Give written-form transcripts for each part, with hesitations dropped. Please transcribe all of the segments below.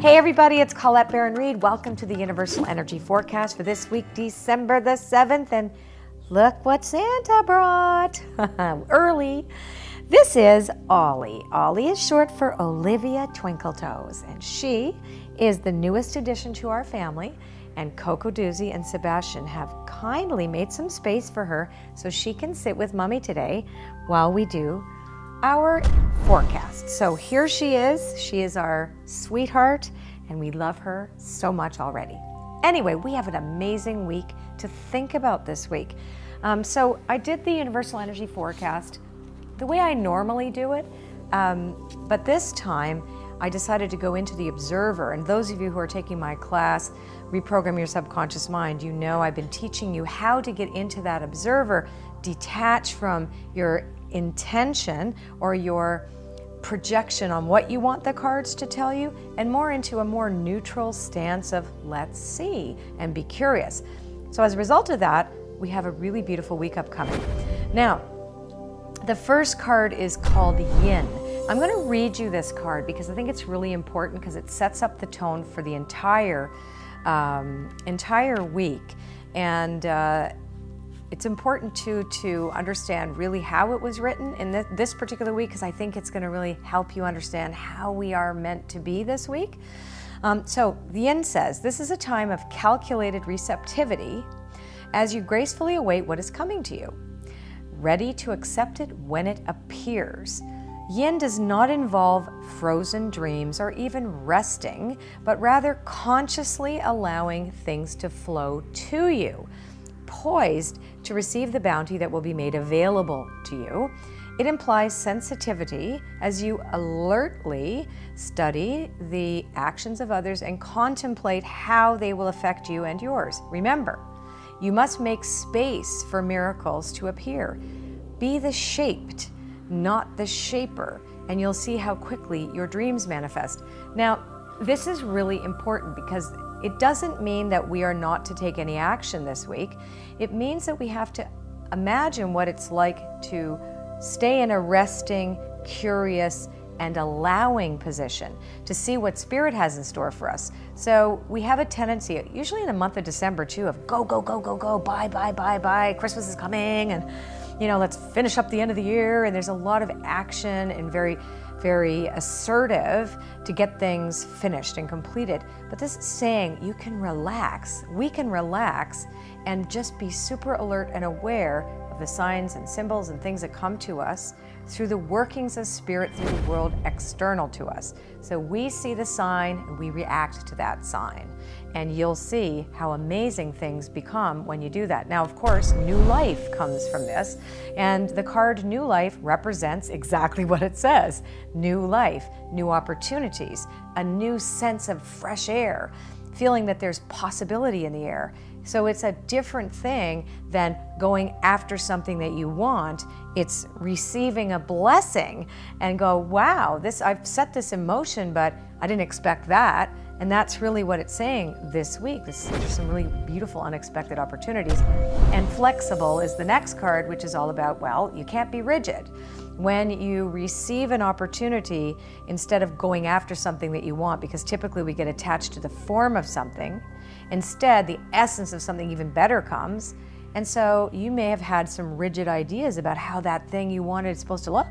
Hey everybody, it's Colette Baron-Reid. Welcome to the Universal Energy Forecast for this week, December the 7th. And look what Santa brought. Early. This is Ollie. Ollie is short for Olivia Twinkletoes, and she is the newest addition to our family. And Coco Doozy and Sebastian have kindly made some space for her so she can sit with Mommy today while we do our forecast. So here she is. She is our sweetheart, and we love her so much already. Anyway, we have an amazing week to think about this week. So I did the Universal Energy Forecast the way I normally do it, but this time I decided to go into the Observer. And those of you who are taking my class, Reprogram Your Subconscious Mind, you know I've been teaching you how to get into that Observer, detach from your intention or your projection on what you want the cards to tell you, and more into a more neutral stance of let's see and be curious. So as a result of that, we have a really beautiful week upcoming. Now, the first card is called Yin. I'm going to read you this card because I think it's really important because it sets up the tone for the entire week, and it's important to understand really how it was written in this particular week, because I think it's going to really help you understand how we are meant to be this week. So the Yin says, this is a time of calculated receptivity as you gracefully await what is coming to you, ready to accept it when it appears. Yin does not involve frozen dreams or even resting, but rather consciously allowing things to flow to you, poised to receive the bounty that will be made available to you. It implies sensitivity as you alertly study the actions of others and contemplate how they will affect you and yours. Remember, you must make space for miracles to appear. Be the shaped, not the shaper, and you'll see how quickly your dreams manifest. Now, this is really important because it doesn't mean that we are not to take any action this week. It means that we have to imagine what it's like to stay in a resting, curious, and allowing position to see what Spirit has in store for us. So we have a tendency, usually in the month of December too, of go, go, go, go, go, buy, buy, buy, buy, Christmas is coming, and let's finish up the end of the year, and there's a lot of action and very assertive to get things finished and completed. But this is saying you can relax, we can relax, and just be super alert and aware of the signs and symbols and things that come to us through the workings of Spirit, through the world external to us. So we see the sign and we react to that sign. And you'll see how amazing things become when you do that. Now, of course, new life comes from this. And the card New Life represents exactly what it says. New life, new opportunities, a new sense of fresh air, feeling that there's possibility in the air. So it's a different thing than going after something that you want. It's receiving a blessing and go, wow, I've set this in motion, but I didn't expect that. And that's really what it's saying this week. There's some really beautiful, unexpected opportunities. And flexible is the next card, which is all about, well, you can't be rigid. When you receive an opportunity, instead of going after something that you want, because typically we get attached to the form of something, instead the essence of something even better comes. And so you may have had some rigid ideas about how that thing you wanted is supposed to look.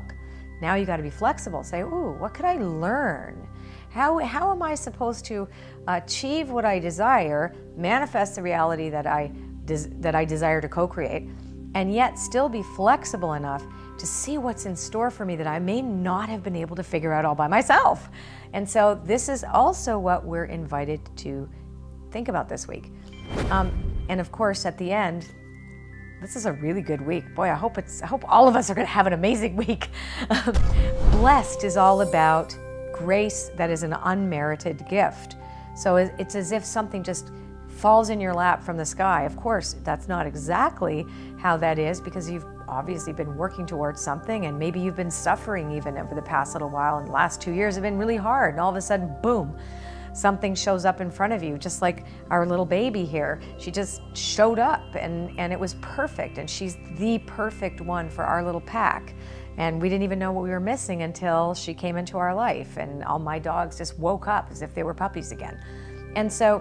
Now you got to be flexible. Say, ooh, what could I learn? How am I supposed to achieve what I desire, manifest the reality that I desire to co-create, and yet still be flexible enough to see what's in store for me that I may not have been able to figure out all by myself? And so this is also what we're invited to think about this week. And of course, at the end, this is a really good week. Boy, I hope all of us are going to have an amazing week. Blessed is all about grace that is an unmerited gift. So it's as if something just falls in your lap from the sky. Of course, that's not exactly how that is, because you've obviously been working towards something, and maybe you've been suffering even over the past little while, and the last 2 years have been really hard, and all of a sudden, boom, something shows up in front of you, just like our little baby here. She just showed up, and it was perfect, and she's the perfect one for our little pack. And we didn't even know what we were missing until she came into our life, and all my dogs just woke up as if they were puppies again. And so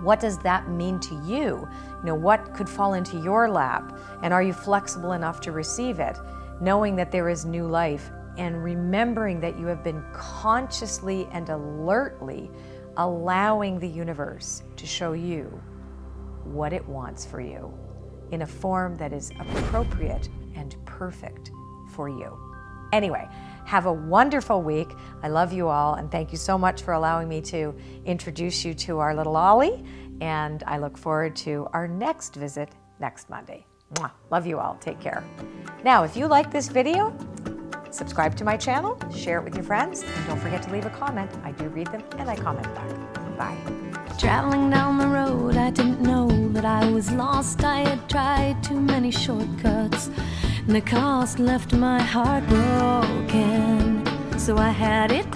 what does that mean to you? You know, what could fall into your lap? And are you flexible enough to receive it, knowing that there is new life and remembering that you have been consciously and alertly allowing the universe to show you what it wants for you in a form that is appropriate and perfect for you. Anyway, have a wonderful week. I love you all, and thank you so much for allowing me to introduce you to our little Ollie, and I look forward to our next visit next Monday. Mwah. Love you all. Take care. Now, if you like this video, subscribe to my channel, share it with your friends, and don't forget to leave a comment. I do read them and I comment back. Bye. Traveling down the road, I didn't know that I was lost. I had tried too many shortcuts, and the cost left my heart broken. So I had it